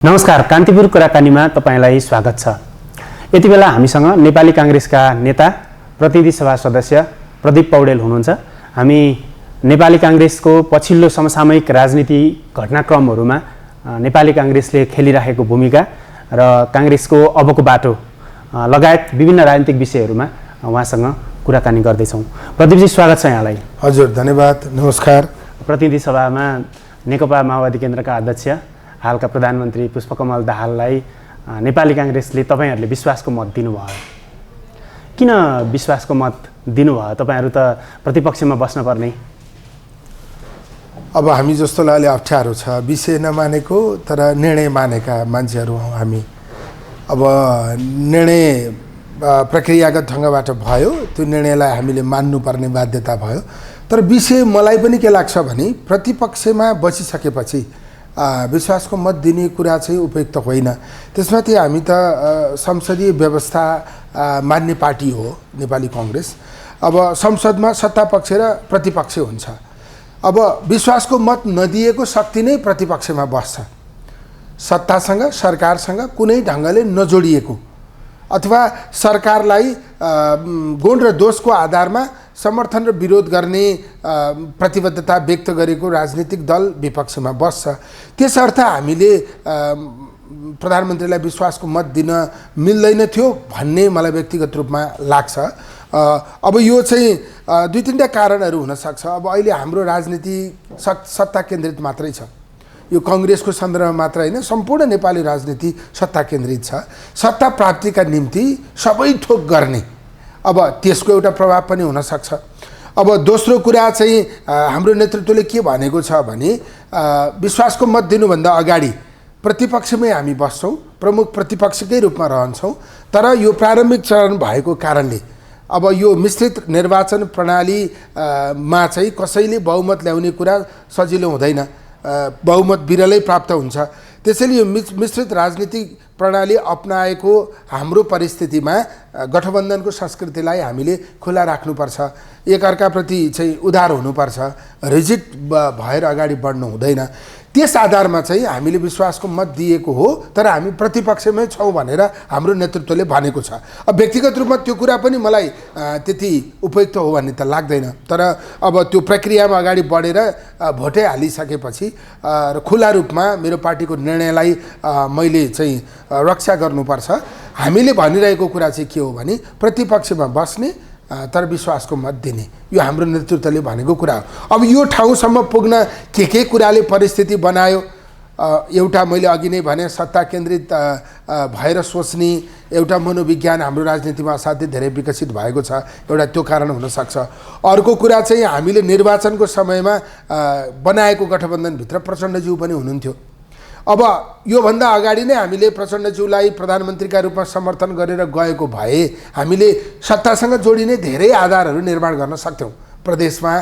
नमस्कार, कान्तिपुर कुराकानीमा तपाईलाई स्वागत छ। यति बेला हामीसँग नेपाली कांग्रेसका नेता प्रतिनिधि सभा सदस्य प्रदीप पौडेल हुनुहुन्छ। हामी नेपाली कांग्रेसको पछिल्लो समसामयिक राजनीतिक घटनाक्रमहरुमा नेपाली कांग्रेसले खेलिरहेको भूमिका र कांग्रेसको अबको बाटो लगायत विभिन्न राजनीतिक विषयहरुमा उहाँसँग कुराकानी गर्दै छौं। प्रदीपजी, स्वागत छ यहाँलाई। हजुर, धन्यवाद। नमस्कार। प्रतिनिधि सभामा नेकपा माओवादी केन्द्रका अध्यक्ष हालका प्रधानमन्त्री पुष्पकमल दाहाललाई नेपाली कांग्रेसले तपाईहरुले विश्वासको मत दिनुभयो। किन विश्वासको मत दिनुभयो? तपाईहरु त प्रतिपक्षमा बस्न पर्ने। अब हामी जस्तोलाई अप्ठ्यारो छ, विषय नमानेको तर निर्णय मानेका मान्छेहरु हौं हामी। अब निर्णय प्रक्रियागत ढंगबाट भयो, त्यो निर्णयलाई हामीले मान्नुपर्ने बाध्यता भयो। तर विषय मलाई पनि के लाग्छ भने प्रतिपक्षमा बसिसकेपछि विश्वासको मत दिने कुरा चाहिँ उपयुक्त होइन। त्यसमाथि हामी त संसदीय व्यवस्था मान्ने पार्टी हो नेपाली कांग्रेस। अब संसदमा सत्ता पक्ष र प्रतिपक्ष हुन्छ। अब विश्वासको मत नदिएको शक्ति नै प्रतिपक्षमा बस्छ। सत्तासँग सरकारसँग कुनै ढंगले नजोडिएको अथवा सरकारलाई गुण र दोषको आधारमा समर्थन र विरोध गर्ने प्रतिबद्धता व्यक्त गरेको राजनीतिक दल विपक्षमा बस्छ। त्यसर्थ हामीले प्रधानमन्त्रीलाई विश्वासको मत दिन मिल्दैन थियो भन्ने मलाई व्यक्तिगत रूपमा लाग्छ। अब यो चाहिँ दुई तीनटा कारणहरू हुन सक्छ। अब अहिले हाम्रो राजनीति सत्ता केन्द्रित मात्रै छ। यो कांग्रेसको सन्दर्भमा मात्र हैन, सम्पूर्ण नेपाली राजनीति सत्ता केन्द्रित छ। सत्ता प्राप्तिका निम्ति सबै थोक गर्ने, अब त्यसको एउटा प्रभाव पनि हुन सक्छ। अब दोस्रो कुरा चाहिँ हाम्रो नेतृत्वले के भनेको छ भने विश्वासको मत दिनुभन्दा अगाडि प्रतिपक्षमै हामी बस्छौं, प्रमुख प्रतिपक्षकै रूपमा रहन्छौं। तर यो प्रारम्भिक चरण भएको कारणले अब यो मिश्रित निर्वाचन प्रणाली मा चाहिँ कसैले बहुमत ल्याउने कुरा सजिलो हुँदैन, बहुमत बिरलै प्राप्त हुन्छ। त्यसैले यो मिश्रित राजनीतिक प्रणाली अपनाएको हाम्रो परिस्थितिमा गठबन्धनको संस्कृतिलाई हामीले खुला राख्नुपर्छ, एकअर्काप्रति चाहिँ उदार हुनुपर्छ, रिजिड भएर अगाडि बढ्नु हुँदैन। त्यस आधारमा चाहिँ हामीले विश्वासको मत दिएको हो, तर हामी प्रतिपक्षमै छौं भनेर हाम्रो नेतृत्वले भनेको छ। अब व्यक्तिगत रूपमा त्यो कुरा पनि मलाई त्यति उपयुक्त हो भन्ने त लाग्दैन। तर अब त्यो प्रक्रियामा अगाडि बढेर भोटै हालिसकेपछि र खुला रूपमा मेरो पार्टीको निर्णयलाई मैले चाहिँ रक्षा गर्नुपर्छ। हामीले भनिरहेको कुरा चाहिँ के हो भने प्रतिपक्षमा बस्ने तर विश्वासको मत दिने, यो हाम्रो नेतृत्वले भनेको कुरा हो। अब यो ठाउँसम्म पुग्न के कुराले परिस्थिति बनायो? एउटा मैले अघि नै भने सत्ता केन्द्रित भएर सोच्ने एउटा मनोविज्ञान हाम्रो राजनीतिमा असाध्यै धेरै विकसित भएको छ, एउटा त्यो कारण हुन सक्छ। अर्को कुरा चाहिँ हामीले निर्वाचनको समयमा बनाएको गठबन्धनभित्र प्रचण्डज्यू पनि हुनुहुन्थ्यो। अब यो भन्दा अगाडि नै हामीले प्रचण्डज्यूलाई प्रधानमन्त्रीका रूपमा समर्थन गरेर गएको भए हामीले सत्तासँग जोडिने धेरै आधारहरू निर्माण गर्न सक्थ्यौं। प्रदेशमा,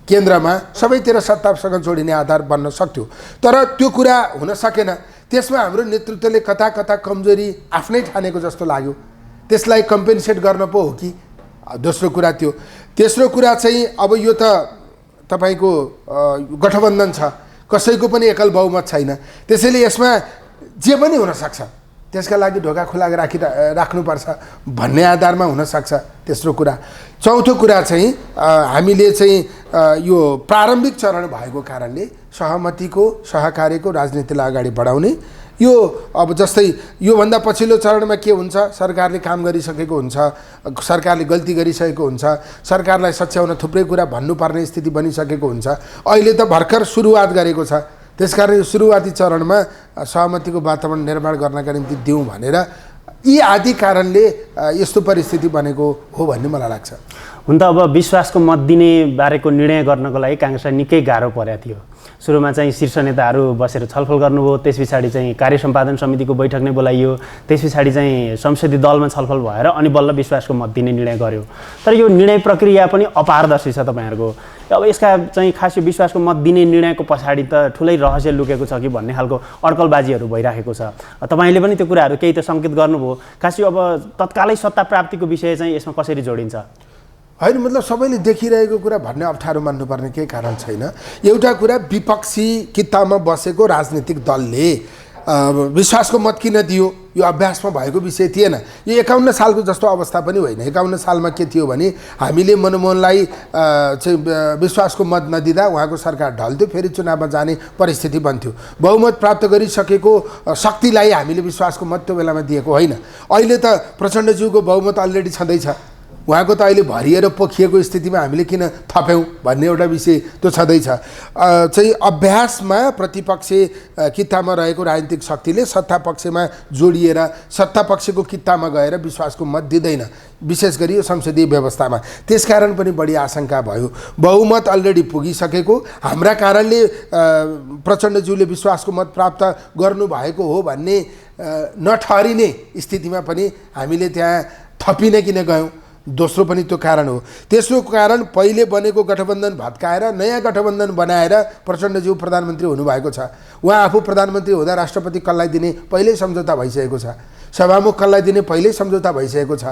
केन्द्रमा, सबैतिर सत्तासँग जोडिने आधार बन्न सक्थ्यो। तर त्यो कुरा हुन सकेन। त्यसमा हाम्रो नेतृत्वले कता कता कमजोरी आफ्नै ठानेको जस्तो लाग्यो। त्यसलाई कम्पेन्सेट गर्न पो हो कि? दोस्रो कुरा त्यो। तेस्रो कुरा चाहिँ अब यो त तपाईको गठबन्धन छ, कसैको पनि एकल बहुमत छैन। त्यसैले यसमा जे पनि हुन सक्छ, त्यसका लागि ढोका खुला राख्नुपर्छ भन्ने आधारमा हुन सक्छ। तेस्रो कुरा। चौथो कुरा चाहिँ हामीले चाहिँ यो प्रारम्भिक चरण भएको कारणले सहमतिको, सहकार्यको राजनीतिलाई अगाडि बढाउने, यो अब जस्तै यो भन्दा पछिल्लो चरणमा के हुन्छ? सरकारले काम गरिसकेको हुन्छ, सरकारले गल्ती गरिसकेको हुन्छ, सरकारलाई सच्याउन थुप्रै कुरा भन्नुपर्ने स्थिति बनिसकेको हुन्छ। अहिले त भर्खर सुरुवात गरेको छ। त्यसकारण सुरुवाती चरणमा सहमतिको वातावरण निर्माण गर्नका निम्ति दिउँ भनेर यी आदि कारणले यस्तो परिस्थिति बनेको हो भन्ने मलाई लाग्छ। हुन त अब विश्वासको मत दिने बारेको निर्णय गर्नको लागि कांग्रेसलाई निकै गाह्रो परेको थियो। सुरुमा चाहिँ शीर्ष नेताहरू बसेर छलफल गर्नुभयो, त्यसपछि चाहिँ कार्य सम्पादन समितिको बैठक नै बोलाइयो, त्यसपछि चाहिँ संसदीय दलमा छलफल भएर अनि बल्ल विश्वासको मत दिने निर्णय गर्यो। तर यो निर्णय प्रक्रिया पनि अपारदर्शी छ तपाईहरुको। अब यसका चाहिँ खास यो विश्वासको मत दिने निर्णयको पछाडी त ठुलै रहस्य लुकेको छ कि भन्ने खालको अड्कलबाजीहरू भइराखेको छ। तपाईले पनि त्यो कुराहरू केही त संकेत गर्नुभयो। खास यो अब तत्कालै सत्ता प्राप्तिको विषय चाहिँ यसमा कसरी जोडिन्छ? हैन, मतलब सबैले देखिरहेको कुरा भन्ने अप्ठ्यारो मान्नुपर्ने केही कारण छैन। एउटा कुरा विपक्षी कितामा बसेको राजनीतिक दलले विश्वासको मत किन दियो यो अभ्यासमा भएको विषय थिएन। यो 51 सालको जस्तो अवस्था पनि होइन। 51 सालमा के थियो भने हामीले मनमोहनलाई चाहिँ विश्वासको मत नदिँदा उहाँको सरकार ढल्थ्यो, फेरि चुनावमा जाने परिस्थिति बन्थ्यो। बहुमत प्राप्त गरिसकेको शक्तिलाई हामीले विश्वासको मत त्यो बेलामा दिएको होइन। अहिले त प्रचण्डज्यूको बहुमत अलरेडी छँदैछ, उहाँको त अहिले भरिएर पोखिएको स्थितिमा हामीले किन थप्यौँ भन्ने एउटा विषय त्यो छँदैछ। चाहिँ अभ्यासमा प्रतिपक्ष कित्तामा रहेको राजनीतिक शक्तिले सत्ता पक्षमा जोडिएर सत्ता पक्षको कित्तामा गएर विश्वासको मत दिँदैन, विशेष गरी यो संसदीय व्यवस्थामा। त्यसकारण पनि बढी आशंका भयो। बहुमत अलरेडी पुगिसकेको हाम्रा कारणले प्रचण्डज्यूले विश्वासको मत प्राप्त गर्नुभएको हो भन्ने नठहरिने स्थितिमा पनि हामीले त्यहाँ थपिन किन गयौँ। दोस्रो पनि त्यो कारण हो। तेस्रो कारण पहिले बनेको गठबन्धन भत्काएर नयाँ गठबन्धन बनाएर प्रचण्डज्यू प्रधानमन्त्री हुनुभएको छ। उहाँ आफू प्रधानमन्त्री हुँदा राष्ट्रपति कसलाई दिने पहिल्यै सम्झौता भइसकेको छ, सभामुख कसलाई दिने पहिल्यै सम्झौता भइसकेको छ।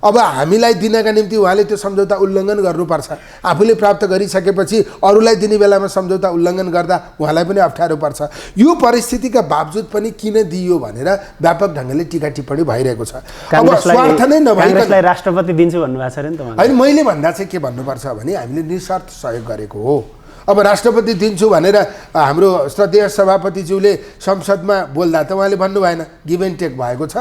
अब हामीलाई दिनका निम्ति उहाँले त्यो सम्झौता उल्लङ्घन गर्नुपर्छ। आफूले प्राप्त गरिसकेपछि अरूलाई दिने बेलामा सम्झौता उल्लङ्घन गर्दा उहाँलाई पनि अप्ठ्यारो पर्छ। यो परिस्थितिका बावजुद पनि किन दिइयो भनेर व्यापक ढङ्गले टीका टिप्पणी भइरहेको छ। अब स्वार्थ नै नभइकन राष्ट्रपति दिन्छु भन्नुभएको छ अरे नि त। होइन, मैले भन्दा चाहिँ के भन्नुपर्छ भने हामीले निस्वार्थ सहयोग गरेको हो। अब राष्ट्रपति दिन्छु भनेर हाम्रो श्रद्धेय सभापतिज्यूले संसदमा बोल्दा त उहाँले भन्नु भएन, गिभ एन्ड टेक भएको छ।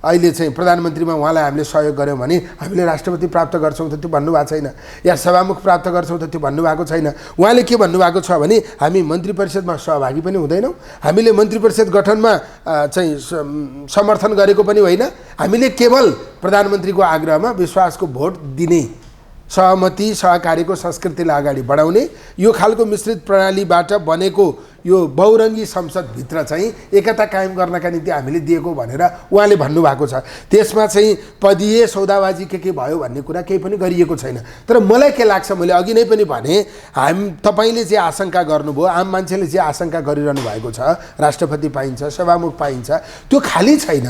अहिले चाहिँ प्रधानमन्त्रीमा उहाँलाई हामीले सहयोग गऱ्यौँ भने हामीले राष्ट्रपति प्राप्त गर्छौँ त त्यो भन्नुभएको छैन, या सभामुख प्राप्त गर्छौँ त त्यो भन्नुभएको छैन। उहाँले के भन्नुभएको छ भने हामी मन्त्री परिषदमा सहभागी पनि हुँदैनौँ, हामीले मन्त्री परिषद गठनमा चाहिँ समर्थन गरेको पनि होइन, हामीले केवल प्रधानमन्त्रीको आग्रहमा विश्वासको भोट दिने, सहमति सहकार्यको संस्कृतिलाई अगाडि बढाउने यो खालको मिश्रित प्रणालीबाट बनेको यो बहुरङ्गी संसदभित्र चाहिँ एकता कायम गर्नका निम्ति हामीले दिएको भनेर उहाँले भन्नुभएको छ। त्यसमा चाहिँ पदीय सौदाबाजी के भयो भन्ने कुरा केही पनि गरिएको छैन। तर मलाई के लाग्छ, मैले अघि नै पनि भने, तपाईँले चाहिँ आशंका गर्नुभयो, आम मान्छेले चाहिँ आशंका गरिरहनु भएको छ, राष्ट्रपति पाइन्छ, सभामुख पाइन्छ, त्यो खाली छैन।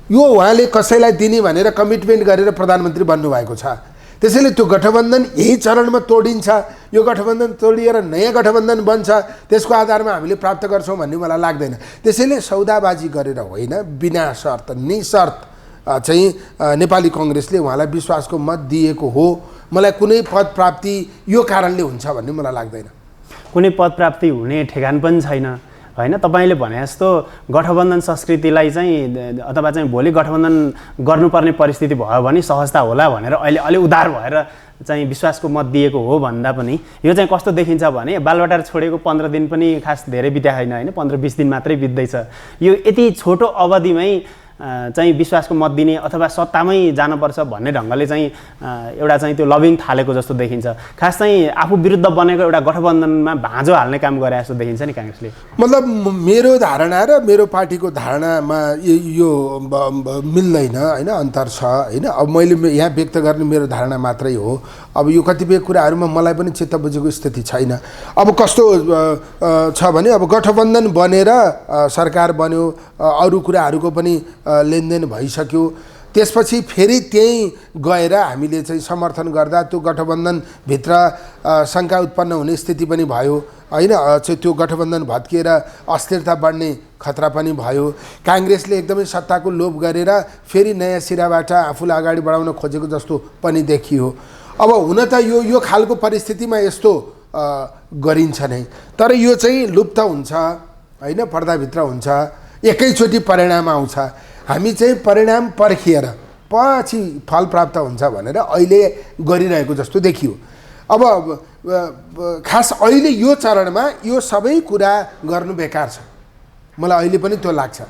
यो उहाँले कसैलाई दिने भनेर कमिटमेन्ट गरेर प्रधानमन्त्री बन्नुभएको छ। त्यसैले त्यो गठबन्धन यही चरणमा तोडिन्छ, यो गठबन्धन तोडिएर नयाँ गठबन्धन बन्छ, त्यसको आधारमा हामीले प्राप्त गर्छौँ भन्ने मलाई लाग्दैन। त्यसैले सौदाबाजी गरेर होइन, बिना शर्त निशर्त चाहिँ नेपाली कङ्ग्रेसले उहाँलाई विश्वासको मत दिएको हो। मलाई कुनै पद प्राप्ति यो कारणले हुन्छ भन्ने मलाई लाग्दैन। कुनै पद प्राप्ति हुने ठेगान पनि छैन होइन। तपाईँले भने जस्तो गठबन्धन संस्कृतिलाई चाहिँ अथवा चाहिँ भोलि गठबन्धन गर्नुपर्ने परिस्थिति भयो भने सहजता होला भनेर अहिले अलि उदार भएर चाहिँ विश्वासको मत दिएको हो भन्दा पनि यो चाहिँ कस्तो देखिन्छ भने बालबाटार छोडेको 15 दिन पनि खास धेरै बित्या होइन होइन, 15-20 दिन मात्रै बित्दैछ। यो यति छोटो अवधिमै चाहिँ विश्वासको मत दिने अथवा सत्तामै जानुपर्छ भन्ने ढङ्गले चाहिँ एउटा चाहिँ त्यो लबिङ थालेको जस्तो देखिन्छ। खास चाहिँ आफू विरुद्ध बनेको एउटा गठबन्धनमा भाँजो हाल्ने काम गरे जस्तो देखिन्छ नि काङ्ग्रेसले। मतलब मेरो धारणा र मेरो पार्टीको धारणामा यो मिल्दैन होइन, अन्तर छ होइन। अब मैले यहाँ व्यक्त गर्ने मेरो धारणा मात्रै हो। अब यो कतिपय कुराहरूमा मलाई पनि चित्त बुझेको स्थिति छैन। अब कस्तो छ भने अब गठबन्धन बनेर सरकार बन्यो, अरू कुराहरूको पनि लेनदेन भइसक्यो, त्यसपछि फेरि त्यहीँ गएर हामीले चाहिँ समर्थन गर्दा त्यो गठबन्धनभित्र शङ्का उत्पन्न हुने स्थिति पनि भयो होइन। चाहिँ त्यो गठबन्धन भत्किएर अस्थिरता बढ्ने खतरा पनि भयो। काङ्ग्रेसले एकदमै सत्ताको लोभ गरेर फेरि नयाँ सिराबाट आफूलाई अगाडि बढाउन खोजेको जस्तो पनि देखियो। अब हुन त यो खालको परिस्थितिमा यस्तो गरिन्छ नै, तर यो चाहिँ लुप्त हुन्छ होइन, पर्दाभित्र हुन्छ, एकैचोटि परिणाम आउँछ। हामी चाहिँ परिणाम पर्खिएर पछि फल प्राप्त हुन्छ भनेर अहिले गरिरहेको जस्तो देखियो। अब खास अहिले यो चरणमा यो सबै कुरा गर्नु बेकार छ, मलाई अहिले पनि त्यो लाग्छ।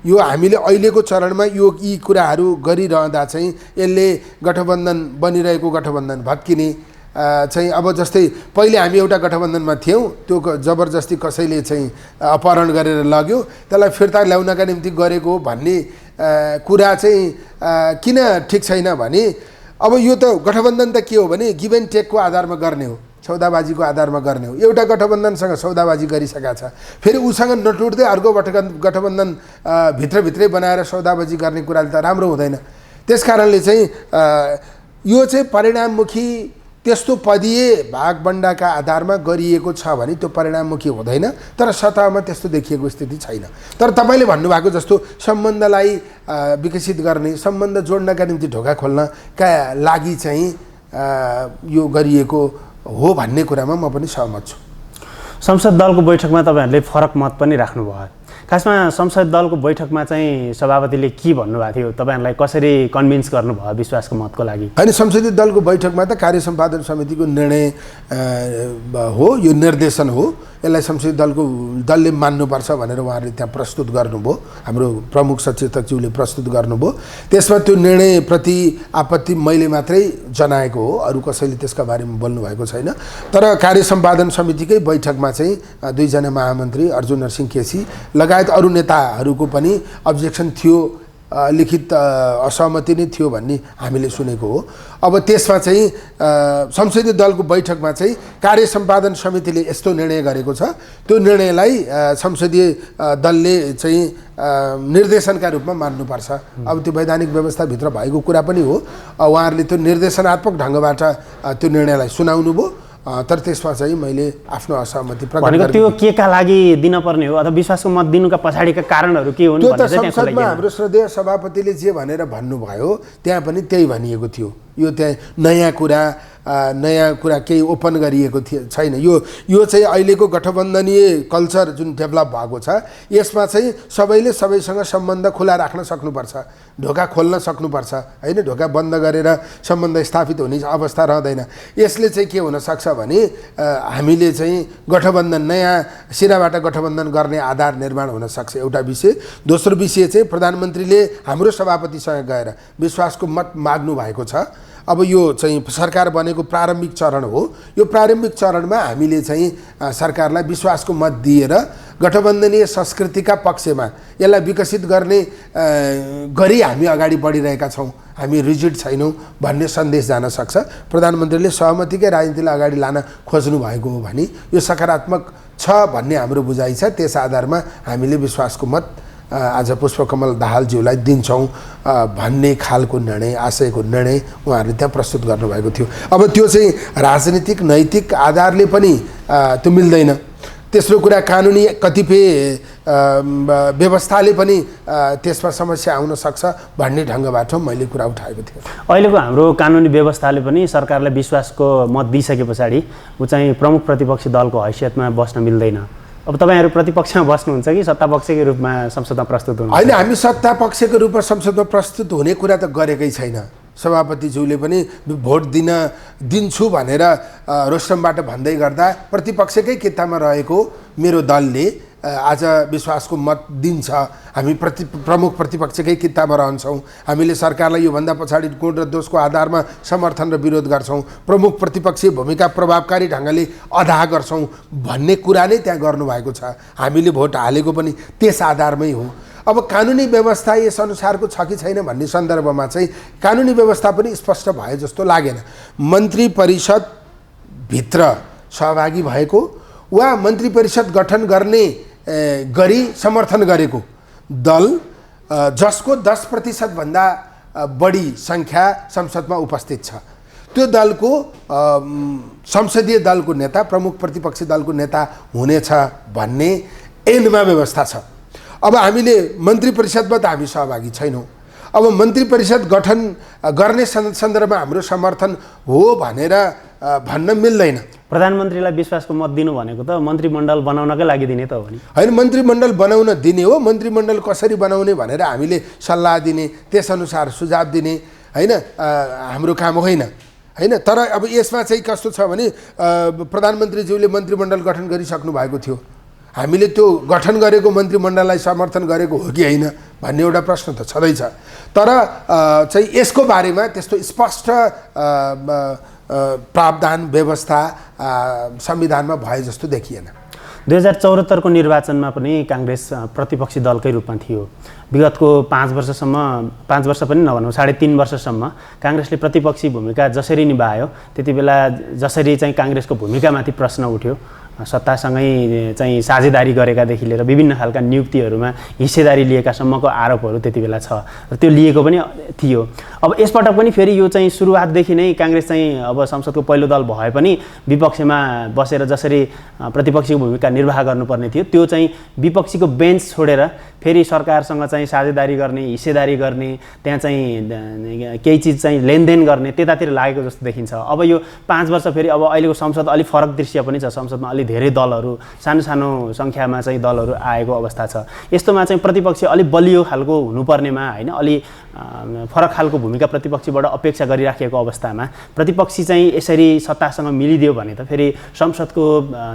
यो हामीले अहिलेको चरणमा यी कुराहरू गरिरहँदा चाहिँ यसले गठबन्धन बनिरहेको गठबन्धन भत्किने चाहिँ अब जस्तै पहिले हामी एउटा गठबन्धनमा थियौँ, त्यो जबरजस्ती कसैले चाहिँ अपहरण गरेर लग्यो, त्यसलाई फिर्ता ल्याउनका निम्ति गरेको भन्ने कुरा चाहिँ किन ठिक छैन भने अब यो त गठबन्धन त के हो भने गिभ एन्ड टेकको आधारमा गर्ने हो, सौदाबाजीको आधारमा गर्ने हो। एउटा गठबन्धनसँग सौदाबाजी गरिसकेका छ, फेरि उसँग नटुट्दै अर्को गठबन्धन भित्रभित्रै बनाएर सौदाबाजी गर्ने कुराले त राम्रो हुँदैन। त्यस कारणले चाहिँ यो चाहिँ परिणाममुखी त्यस्तो पदीय भागबण्डाका आधारमा गरिएको छ भने त्यो परिणाममुखी हुँदैन, तर सतहमा त्यस्तो देखिएको स्थिति छैन। तर तपाईँले भन्नुभएको जस्तो सम्बन्धलाई विकसित गर्ने, सम्बन्ध जोड्नका निम्ति ढोका खोल्नका लागि चाहिँ यो गरिएको हो भन्ने कुरामा म पनि सहमत छु। संसद दलको बैठकमा तपाईँहरूले फरक मत पनि राख्नुभयो। खासमा संसद दलको बैठकमा चाहिँ सभापतिले के भन्नुभएको थियो, तपाईँहरूलाई कसरी कन्भिन्स गर्नुभयो विश्वासको मतको लागि? होइन, संसदीय दलको बैठकमा त कार्य सम्पादन समितिको निर्णय हो, यो निर्देशन हो, यसलाई संसदीय दलले मान्नुपर्छ भनेर उहाँहरूले त्यहाँ प्रस्तुत गर्नुभयो, हाम्रो प्रमुख सचेतकज्यूले प्रस्तुत गर्नुभयो। त्यसमा त्यो निर्णयप्रति आपत्ति मैले मात्रै जनाएको हो, अरू कसैले त्यसका बारेमा बोल्नुभएको छैन। तर कार्य सम्पादन समितिकै बैठकमा चाहिँ 2 जना महामन्त्री अर्जुन नरसिंह केसी लगायत अरू नेताहरूको पनि अब्जेक्सन थियो, लिखित असहमति नै थियो भन्ने हामीले सुनेको हो। अब त्यसमा चाहिँ संसदीय दलको बैठकमा चाहिँ कार्य सम्पादन समितिले यस्तो निर्णय गरेको छ, त्यो निर्णयलाई संसदीय दलले चाहिँ निर्देशनका रूपमा मान्नुपर्छ। अब त्यो वैधानिक व्यवस्थाभित्र भएको कुरा पनि हो। उहाँहरूले त्यो निर्देशनात्मक ढङ्गबाट त्यो निर्णयलाई सुनाउनु भयो, तर त्यसमा चाहिँ मैले आफ्नो असहमति प्रकट गरेको त्यो केका लागि दिन पर्ने हो अथवा विश्वासको मत दिनुका पछाडिका कारणहरू के हुन् भन्ने चाहिँ संसदमा हाम्रो श्रद्धेय सभापतिले जे भनेर भन्नुभयो त्यहाँ पनि त्यही भनिएको थियो। यो त्यहाँ नयाँ कुरा केही ओपन गरिएको छैन। यो चाहिँ अहिलेको गठबन्धनीय कल्चर जुन डेभलप भएको छ, यसमा चाहिँ सबैले सबैसँग सम्बन्ध खुला राख्न सक्नुपर्छ, ढोका खोल्न सक्नुपर्छ, होइन, ढोका बन्द गरेर सम्बन्ध स्थापित हुने अवस्था रहँदैन। यसले चाहिँ के हुनसक्छ भने हामीले चाहिँ गठबन्धन, नयाँ सिराबाट गठबन्धन गर्ने आधार निर्माण हुनसक्छ, एउटा विषय। दोस्रो विषय चाहिँ प्रधानमन्त्रीले हाम्रो सभापतिसँग गएर विश्वासको मत माग्नु भएको छ। अब यो चाहिँ सरकार बनेको प्रारम्भिक चरण हो। यो प्रारम्भिक चरणमा हामीले चाहिँ सरकारलाई विश्वासको मत दिएर गठबन्धनीय संस्कृतिका पक्षमा यसलाई विकसित गर्ने गरी हामी अगाडि बढिरहेका छौँ, हामी रिजिड छैनौँ भन्ने सन्देश जान सक्छ। प्रधानमन्त्रीले सहमतिकै राजनीतिलाई अगाडि लान खोज्नु भएको हो भने यो सकारात्मक छ भन्ने हाम्रो बुझाइ छ। त्यस आधारमा हामीले विश्वासको मत आज पुष्पकमल दाहालज्यूलाई दिन्छौँ भन्ने खालको निर्णय, आशयको निर्णय उहाँहरूले त्यहाँ प्रस्तुत गर्नुभएको थियो। अब त्यो चाहिँ राजनीतिक नैतिक आधारले पनि त्यो मिल्दैन। तेस्रो कुरा, कानुनी कतिपय व्यवस्थाले पनि त्यसमा समस्या आउन सक्छ भन्ने ढङ्गबाट मैले कुरा उठाएको थिएँ। अहिलेको हाम्रो कानुनी व्यवस्थाले पनि सरकारलाई विश्वासको मत दिइसके पछाडि ऊ चाहिँ प्रमुख प्रतिपक्षी दलको हैसियतमा बस्न मिल्दैन। अब तपाईँहरू प्रतिपक्षमा बस्नुहुन्छ कि सत्तापक्षकै रूपमा संसदमा प्रस्तुत हुनुहुन्छ? होइन, हामी सत्तापक्षको रूपमा संसदमा प्रस्तुत हुने कुरा त गरेकै छैन। सभापतिज्यूले पनि भोट दिन्छु भनेर रोस्टमबाट भन्दै गर्दा प्रतिपक्षकै कितामा रहेको मेरो दलले आज विश्वासको मत दिन्छ, हामी प्रमुख प्रतिपक्षकै कितामा रहन्छौँ, हामीले सरकारलाई योभन्दा पछाडि गुण र दोषको आधारमा समर्थन र विरोध गर्छौँ, प्रमुख प्रतिपक्षीय भूमिका प्रभावकारी ढङ्गले अदा गर्छौँ भन्ने कुरा नै त्यहाँ गर्नुभएको छ। हामीले भोट हालेको पनि त्यस आधारमै हो। अब कानुनी व्यवस्था यस अनुसारको छ कि छैन भन्ने सन्दर्भमा चाहिँ कानुनी व्यवस्था पनि स्पष्ट भए जस्तो लागेन। मन्त्री परिषदभित्र सहभागी भएको वा मन्त्री परिषद गठन गर्ने गरी समर्थन गरेको दल जसको 10% भन्दा बढी सङ्ख्या संसदमा उपस्थित छ, त्यो दलको संसदीय दलको नेता, प्रमुख प्रतिपक्षी दलको नेता हुनेछ भन्ने एन्डमा व्यवस्था छ। अब हामीले मन्त्री परिषदमा त हामी सहभागी छैनौँ। अब मन्त्री परिषद गठन गर्ने सन्दर्भमा हाम्रो समर्थन हो भनेर भन्न मिल्दैन। प्रधानमन्त्रीलाई विश्वासको मत दिनु भनेको त मन्त्रीमण्डल बनाउनकै लागि दिने त हो नि? होइन, मन्त्रीमण्डल बनाउन दिने हो। मन्त्रीमण्डल कसरी बनाउने भनेर हामीले सल्लाह दिने, त्यसअनुसार सुझाव दिने, होइन, हाम्रो काम होइन। तर अब यसमा चाहिँ कस्तो छ भने प्रधानमन्त्रीज्यूले मन्त्रीमण्डल गठन गरिसक्नु भएको थियो, हामीले त्यो गठन गरेको मन्त्रीमण्डललाई समर्थन गरेको हो कि होइन भन्ने एउटा प्रश्न त छँदैछ। तर चाहिँ यसको बारेमा त्यस्तो स्पष्ट प्रावधान व्यवस्था संविधानमा भए जस्तो देखिएन। 2074 को निर्वाचनमा पनि काङ्ग्रेस प्रतिपक्षी दलकै रूपमा थियो। विगतको 5 वर्ष पनि नभनौँ 3.5 वर्षसम्म काङ्ग्रेसले प्रतिपक्षी भूमिका जसरी निभायो, त्यति बेला जसरी चाहिँ काङ्ग्रेसको भूमिकामाथि प्रश्न उठ्यो, सत्तासँगै चाहिँ साझेदारी गरेकादेखि लिएर विभिन्न खालका नियुक्तिहरूमा हिस्सेदारी लिएकासम्मको आरोपहरू त्यति बेला छ र त्यो लिएको पनि थियो। अब यसपटक पनि फेरि यो चाहिँ सुरुवातदेखि नै काङ्ग्रेस चाहिँ अब संसदको पहिलो दल भए पनि विपक्षमा बसेर जसरी प्रतिपक्षीको भूमिका निर्वाह गर्नुपर्ने थियो त्यो चाहिँ विपक्षीको बेन्च छोडेर फेरि सरकारसँग चाहिँ साझेदारी गर्ने, हिस्सेदारी गर्ने, त्यहाँ चाहिँ केही चिज चाहिँ लेनदेन गर्ने त्यतातिर लागेको जस्तो देखिन्छ। अब यो 5 वर्ष फेरि अब अहिलेको संसद अलिक फरक दृश्य पनि छ, संसदमा अलि धेरै दलहरू, सानो सानो सङ्ख्यामा चाहिँ दलहरू आएको अवस्था छ। यस्तोमा चाहिँ प्रतिपक्ष अलिक बलियो खालको हुनुपर्नेमा होइन, अलि फरक खालको भूमिका प्रतिपक्षबाट अपेक्षा गरिराखेको अवस्थामा प्रतिपक्षी चाहिँ यसरी सत्तासँग मिलिदियो भने त फेरि संसदको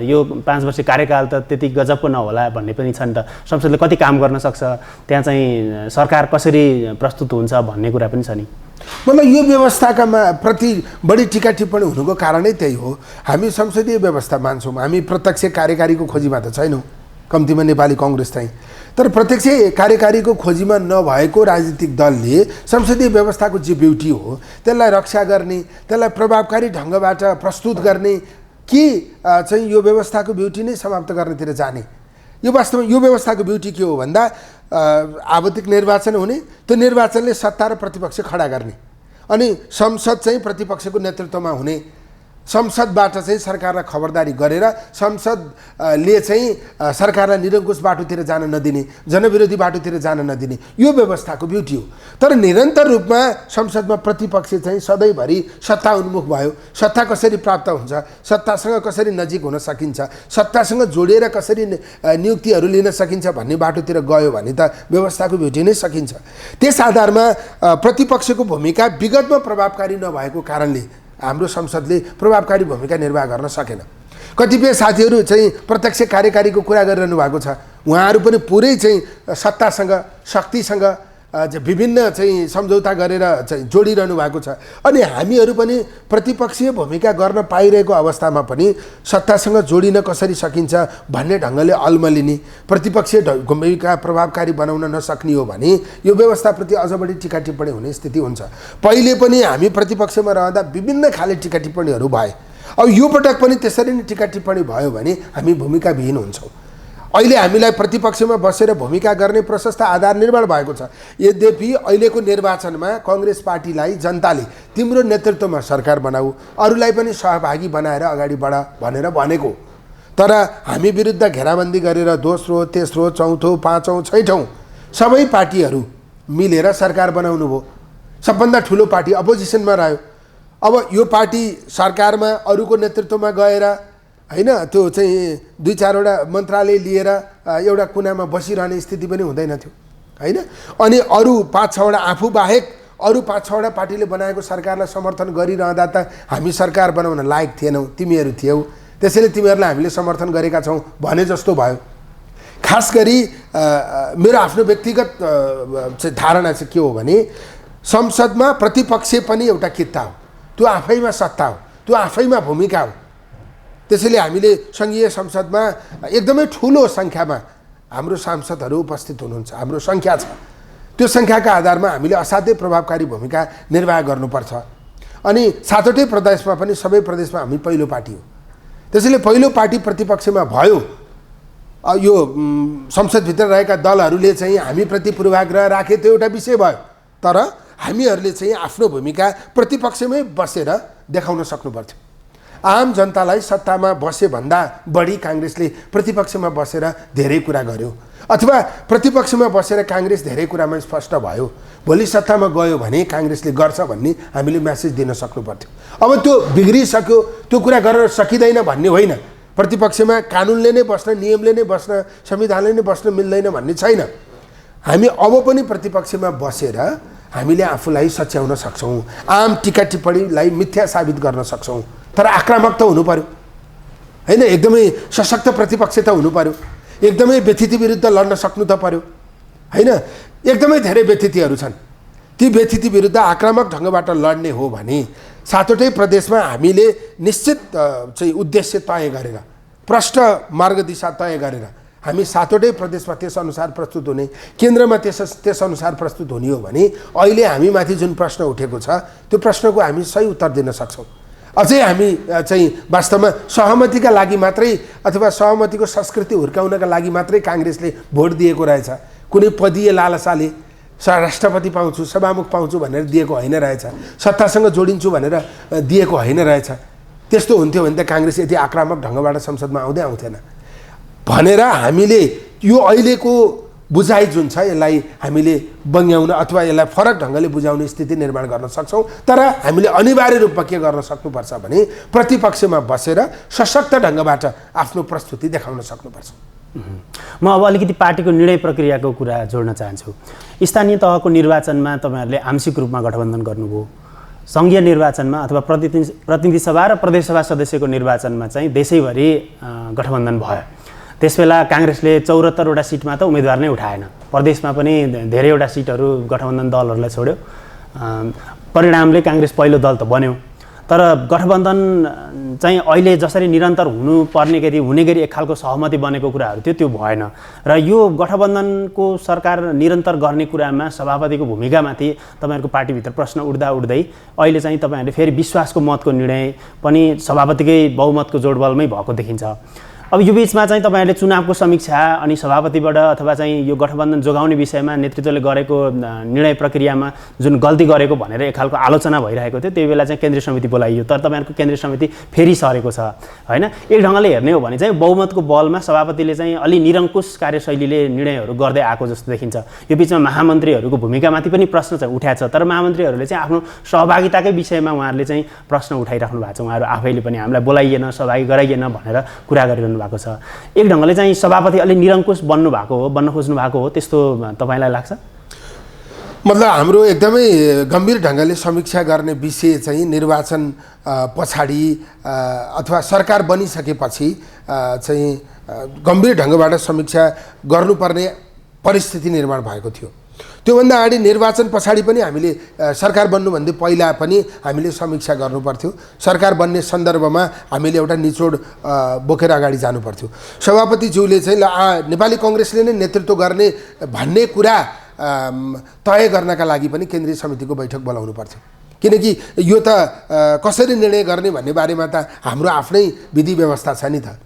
यो 5 वर्ष कार्यकाल त त्यति गजबको नहोला भन्ने पनि छ नि त। संसदले कति काम गर्न सक्छ, त्यहाँ चाहिँ सरकार कसरी प्रस्तुत हुन्छ भन्ने कुरा पनि छ नि। मतलब यो व्यवस्थाका प्रति बढी टीका टिप्पणी हुनुको कारणै त्यही हो। हामी संसदीय व्यवस्था मान्छौँ, हामी प्रत्यक्ष कार्यकारीको खोजीमा त छैनौँ, कम्तीमा नेपाली कङ्ग्रेस चाहिँ। तर प्रत्यक्ष कार्यकारीको खोजीमा नभएको राजनीतिक दलले संसदीय व्यवस्थाको जे ब्युटी हो त्यसलाई रक्षा गर्ने, त्यसलाई प्रभावकारी ढङ्गबाट प्रस्तुत गर्ने कि चाहिँ यो व्यवस्थाको ब्युटी नै समाप्त गर्नेतिर जाने। यो वास्तवमा यो व्यवस्थाको ब्युटी के हो भन्दा आवधिक निर्वाचन हुने, त्यो निर्वाचनले सत्ता र प्रतिपक्ष खडा गर्ने, अनि संसद चाहिँ प्रतिपक्षको नेतृत्वमा हुने, संसदबाट चाहिँ सरकारलाई खबरदारी गरेर संसदले चाहिँ सरकारलाई निरङ्कुश बाटोतिर जान नदिने, जनविरोधी बाटोतिर जान नदिने, यो व्यवस्थाको ब्युटी हो। तर निरन्तर रूपमा संसदमा प्रतिपक्ष चाहिँ सधैँभरि सत्ता उन्मुख भयो, सत्ता कसरी प्राप्त हुन्छ, सत्तासँग कसरी नजिक हुन सकिन्छ, सत्तासँग जोडिएर कसरी नियुक्तिहरू लिन सकिन्छ भन्ने बाटोतिर गयो भने त व्यवस्थाको ब्युटी नै सकिन्छ। त्यस आधारमा प्रतिपक्षको भूमिका विगतमा प्रभावकारी नभएको कारणले हाम्रो संसदले प्रभावकारी भूमिका निर्वाह गर्न सकेन। कतिपय साथीहरू चाहिँ प्रत्यक्ष कार्यकारीको कुरा गरिरहनु भएको छ, उहाँहरू पनि पुरै चाहिँ सत्तासँग शक्तिसँग विभिन्न चाहिँ सम्झौता गरेर चाहिँ जोडिरहनु भएको छ। अनि हामीहरू पनि प्रतिपक्षीय भूमिका गर्न पाइरहेको अवस्थामा पनि सत्तासँग जोडिन कसरी सकिन्छ भन्ने ढङ्गले अल्मलिने, प्रतिपक्षीय भूमिका प्रभावकारी बनाउन नसक्ने हो भने यो व्यवस्थाप्रति अझ बढी टीका टिप्पणी हुने स्थिति हुन्छ। पहिले पनि हामी प्रतिपक्षमा रहँदा विभिन्न खाले टीका टिप्पणीहरू भए। अब यो पटक पनि त्यसरी नै टीका टिप्पणी भयो भने हामी भूमिकाविहीन हुन्छौँ। अहिले हामीलाई प्रतिपक्षमा बसेर भूमिका गर्ने प्रशस्त आधार निर्माण भएको छ। यद्यपि अहिलेको निर्वाचनमा काङ्ग्रेस पार्टीलाई जनताले तिम्रो नेतृत्वमा सरकार बनाऊ, अरूलाई पनि सहभागी बनाएर अगाडि बढ भनेर भनेको, तर हामी विरुद्ध घेराबन्दी गरेर दोस्रो, तेस्रो, चौथो, पाँचौँ, छैठौँ सबै पार्टीहरू मिलेर सरकार बनाउनु भयो। सबभन्दा ठुलो पार्टी अपोजिसनमा रह्यो। अब यो पार्टी सरकारमा अरूको नेतृत्वमा गएर होइन, त्यो चाहिँ 2-4वटा मन्त्रालय लिएर एउटा कुनामा बसिरहने स्थिति पनि हुँदैन थियो होइन। अनि अरू 5-6वटा आफू बाहेक अरू 5-6वटा पार्टीले बनाएको सरकारलाई समर्थन गरिरहँदा त हामी सरकार बनाउन लायक थिएनौँ, तिमीहरू थियौ, त्यसैले तिमीहरूलाई हामीले समर्थन गरेका छौँ भने जस्तो भयो। खास गरी मेरो आफ्नो व्यक्तिगत चाहिँ धारणा चाहिँ के हो भने संसदमा प्रतिपक्ष पनि एउटा कित्ता हो, त्यो आफैमा सत्ता हो, त्यो आफैमा भूमिका हो। त्यसैले हामीले सङ्घीय संसदमा एकदमै ठुलो सङ्ख्यामा हाम्रो सांसदहरू उपस्थित हुनुहुन्छ, हाम्रो सङ्ख्या छ। त्यो सङ्ख्याका आधारमा हामीले असाध्यै प्रभावकारी भूमिका निर्वाह गर्नुपर्छ। अनि 7वटै प्रदेशमा पनि सबै प्रदेशमा हामी पहिलो पार्टी हो। त्यसैले पहिलो पार्टी प्रतिपक्षमा भयो, यो संसदभित्र रहेका दलहरूले चाहिँ हामीप्रति पूर्वाग्रह राखे त्यो एउटा विषय भयो। तर हामीहरूले चाहिँ आफ्नो भूमिका प्रतिपक्षमै बसेर देखाउन सक्नुपर्थ्यो। आम जनतालाई सत्तामा बसे भन्दा बढी काङ्ग्रेसले प्रतिपक्षमा बसेर धेरै कुरा गर्यो, अथवा प्रतिपक्षमा बसेर काङ्ग्रेस धेरै कुरामा स्पष्ट भयो। भोलि सत्तामा गयो भने काङ्ग्रेसले गर्छ भन्ने हामीले मेसेज दिन सक्नुपर्थ्यो। अब त्यो बिग्रिसक्यो, त्यो कुरा गर्न सकिँदैन भन्ने होइन। प्रतिपक्षमा कानुनले नै बस्न, नियमले नै बस्न, संविधानले नै बस्न मिल्दैन भन्ने छैन। हामी अब पनि प्रतिपक्षमा बसेर हामीले आफूलाई सच्याउन सक्छौँ, आम टीका टिप्पणीलाई मिथ्या साबित गर्न सक्छौँ। तर आक्रामक त हुनु पर्यो होइन, एकदमै सशक्त प्रतिपक्ष त हुनु पर्यो, एकदमै व्यथिति विरुद्ध लड्न सक्नु त पर्यो होइन। एकदमै धेरै व्यथितिहरू छन्, ती व्यथिति विरुद्ध आक्रामक ढङ्गबाट लड्ने हो भने 7वटै प्रदेशमा हामीले निश्चित चाहिँ उद्देश्य तय गरेर, प्रष्ट मार्गदिशा तय गरेर हामी 7वटै प्रदेशमा त्यसअनुसार प्रस्तुत हुने, केन्द्रमा त्यसअनुसार प्रस्तुत हुने हो भने अहिले हामीमाथि जुन प्रश्न उठेको छ त्यो प्रश्नको हामी सही उत्तर दिन सक्छौँ। अझै हामी चाहिँ वास्तवमा सहमतिका लागि मात्रै अथवा सहमतिको संस्कृति हुर्काउनका लागि मात्रै काङ्ग्रेसले भोट दिएको रहेछ। कुनै पदीय लालसाले राष्ट्रपति पाउँछु, सभामुख पाउँछु भनेर दिएको होइन रहेछ, सत्तासँग जोडिन्छु भनेर दिएको होइन रहेछ। त्यस्तो हुन्थ्यो भने त काङ्ग्रेस यति आक्रामक ढङ्गबाट संसदमा आउँथेन भनेर हामीले यो अहिलेको बुझाइ जुन छ यसलाई हामीले बङ्ग्याउन अथवा यसलाई फरक ढङ्गले बुझाउने स्थिति निर्माण गर्न सक्छौँ। तर हामीले अनिवार्य रूपमा के गर्न सक्नुपर्छ भने प्रतिपक्षमा बसेर सशक्त ढङ्गबाट आफ्नो प्रस्तुति देखाउन सक्नुपर्छ। म अब अलिकति पार्टीको निर्णय प्रक्रियाको कुरा जोड्न चाहन्छु। स्थानीय तहको निर्वाचनमा तपाईँहरूले आंशिक रूपमा गठबन्धन गर्नुभयो, सङ्घीय निर्वाचनमा अथवा प्रतिनिधि सभा र प्रदेश सभा सदस्यको निर्वाचनमा चाहिँ देशैभरि गठबन्धन भयो। त्यसबेला काङ्ग्रेसले 74वटा सिटमा त उम्मेदवार नै उठाएन, प्रदेशमा पनि धेरैवटा सिटहरू गठबन्धन दलहरूलाई छोड्यो। परिणामले काङ्ग्रेस पहिलो दल त बन्यो, तर गठबन्धन चाहिँ अहिले जसरी निरन्तर हुने गरी एक खालको सहमति बनेको कुराहरू थियो त्यो भएन र यो गठबन्धनको सरकार निरन्तर गर्ने कुरामा सभापतिको भूमिकामाथि तपाईँहरूको पार्टीभित्र प्रश्न उठ्दै अहिले चाहिँ तपाईँहरूले फेरि विश्वासको मतको निर्णय पनि सभापतिकै बहुमतको जोडबलमै भएको देखिन्छ। अब यो बिचमा चाहिँ तपाईँहरूले चुनावको समीक्षा अनि सभापतिबाट अथवा चाहिँ यो गठबन्धन जोगाउने विषयमा नेतृत्वले गरेको निर्णय प्रक्रियामा जुन गल्ती गरेको भनेर एक खालको आलोचना भइरहेको थियो, त्यही बेला चाहिँ केन्द्रीय समिति बोलाइयो, तर तपाईँहरूको केन्द्रीय समिति फेरि सरेको छ होइन। एक ढङ्गले हेर्ने हो भने चाहिँ बहुमतको बलमा सभापतिले चाहिँ अलि निरङ्कुश कार्यशैलीले निर्णयहरू गर्दै आएको जस्तो देखिन्छ। यो बिचमा महामन्त्रीहरूको भूमिकामाथि पनि प्रश्न चाहिँ उठाएको छ, तर महामन्त्रीहरूले चाहिँ आफ्नो सहभागिताकै विषयमा उहाँहरूले चाहिँ प्रश्न उठाइराख्नु भएको छ। उहाँहरू आफैले पनि हामीलाई बोलाइएन, सहभागी गराइएन भनेर कुरा गरिरहनु भएको छ। एक ढङ्गले चाहिँ सभापति अलि निरङ्कुश बन्न खोज्नु भएको हो, त्यस्तो तपाईँलाई लाग्छ? मतलब हाम्रो एकदमै गम्भीर ढङ्गले समीक्षा गर्ने विषय चाहिँ निर्वाचन पछाडि अथवा सरकार बनिसकेपछि चाहिँ गम्भीर ढङ्गबाट समीक्षा गर्नुपर्ने परिस्थिति निर्माण भएको थियो। त्योभन्दा अगाडि निर्वाचन पछाडि पनि हामीले सरकार बन्नुभन्दा पहिला पनि हामीले समीक्षा गर्नुपर्थ्यो। सरकार बन्ने सन्दर्भमा हामीले एउटा निचोड बोकेर अगाडि जानुपर्थ्यो। सभापतिज्यूले चाहिँ नेपाली कङ्ग्रेसले नै नेतृत्व गर्ने भन्ने कुरा तय गर्नका लागि पनि केन्द्रीय समितिको बैठक बोलाउनु पर्थ्यो, किनकि यो त कसरी निर्णय गर्ने भन्ने बारेमा त हाम्रो आफ्नै विधि व्यवस्था छ नि त।